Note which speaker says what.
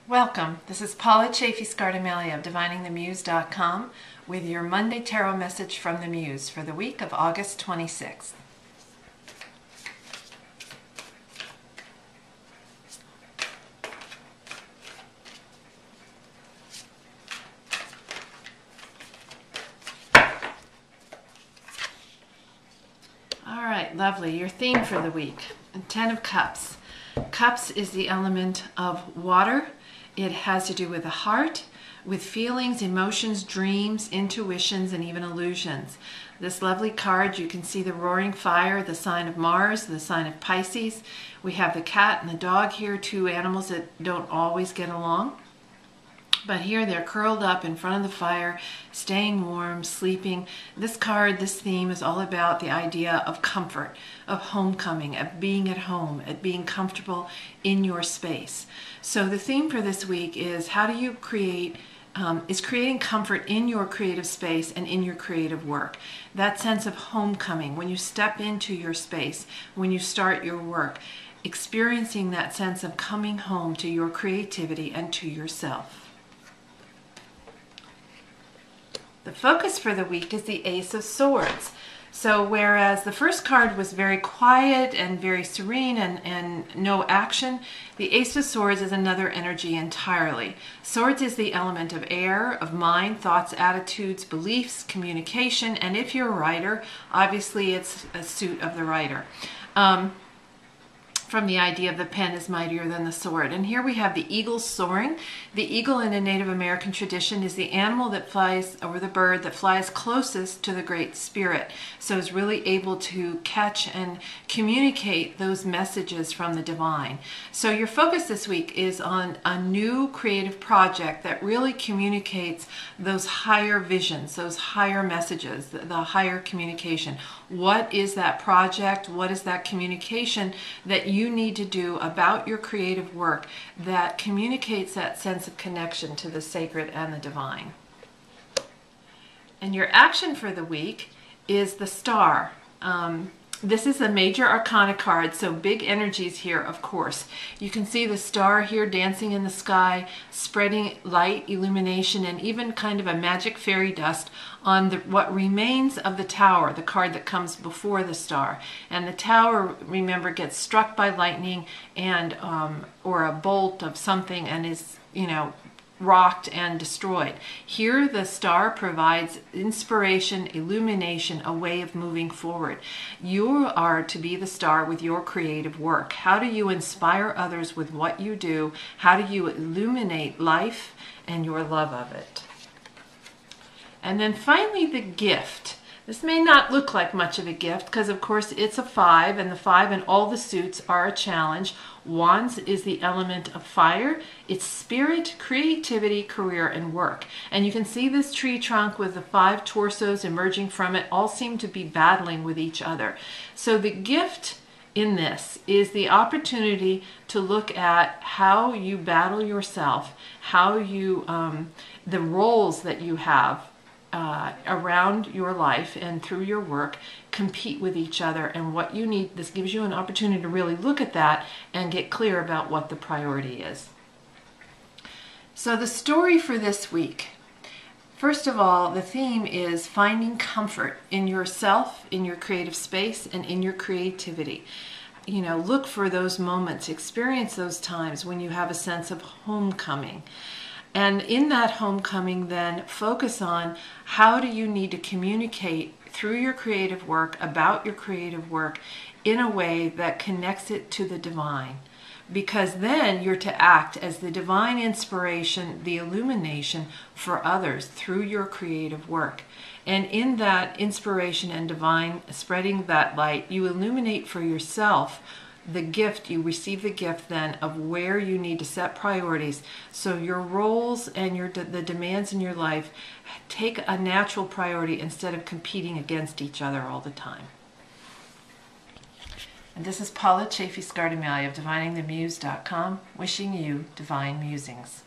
Speaker 1: Welcome. This is Paula Chafee-Scardamelli of DiviningTheMuse.com with your Monday Tarot message from the Muse for the week of August 26th. All right, lovely. Your theme for the week, 10 of Cups. Cups is the element of water. It has to do with the heart, with feelings, emotions, dreams, intuitions, and even illusions. This lovely card, you can see the roaring fire, the sign of Mars, the sign of Pisces. We have the cat and the dog here, two animals that don't always get along. But here they're curled up in front of the fire, staying warm, sleeping. This card, this theme is all about the idea of comfort, of homecoming, of being at home, at being comfortable in your space. So the theme for this week is how do you creating comfort in your creative space and in your creative work. That sense of homecoming, when you step into your space, when you start your work, experiencing that sense of coming home to your creativity and to yourself. The focus for the week is the Ace of Swords. So whereas the first card was very quiet and very serene and no action, the Ace of Swords is another energy entirely. Swords is the element of air, of mind, thoughts, attitudes, beliefs, communication, and if you're a writer, obviously it's a suit of the writer. From the idea of the pen is mightier than the sword. And here we have the eagle soaring. The eagle in a Native American tradition is the animal that flies, or the bird that flies closest to the Great Spirit. So is really able to catch and communicate those messages from the divine. So your focus this week is on a new creative project that really communicates those higher visions, those higher messages, the higher communication. What is that project? What is that communication that you need to do about your creative work that communicates that sense of connection to the sacred and the divine? And your action for the week is the Star. This is a major arcana card, so big energies here, of course. You can see the star here dancing in the sky, spreading light, illumination, and even kind of a magic fairy dust on what remains of the tower, the card that comes before the star. And the tower, remember, gets struck by lightning and or a bolt of something and is, rocked and destroyed. Here the star provides inspiration, illumination, a way of moving forward. You are to be the star with your creative work. How do you inspire others with what you do? How do you illuminate life and your love of it? And then finally the gift. This may not look like much of a gift because of course it's a 5, and the 5 and all the suits are a challenge. Wands is the element of fire. It's spirit, creativity, career, and work. And you can see this tree trunk with the 5 torsos emerging from it all seem to be battling with each other. So the gift in this is the opportunity to look at how you battle yourself, how you, the roles that you have around your life and through your work compete with each other and what you need. This gives you an opportunity to really look at that and get clear about what the priority is. So the story for this week, first of all, the theme is finding comfort in yourself, in your creative space, and in your creativity. Look for those moments, experience those times when you have a sense of homecoming. And in that homecoming, then focus on how do you need to communicate through your creative work about your creative work in a way that connects it to the divine. Because then you're to act as the divine inspiration, the illumination for others through your creative work. And in that inspiration and divine spreading that light, you illuminate for yourself the gift. You receive the gift then of where you need to set priorities so your roles and the demands in your life take a natural priority instead of competing against each other all the time. And this is Paula Chafee-Scardamelli of DiviningTheMuse.com wishing you divine musings.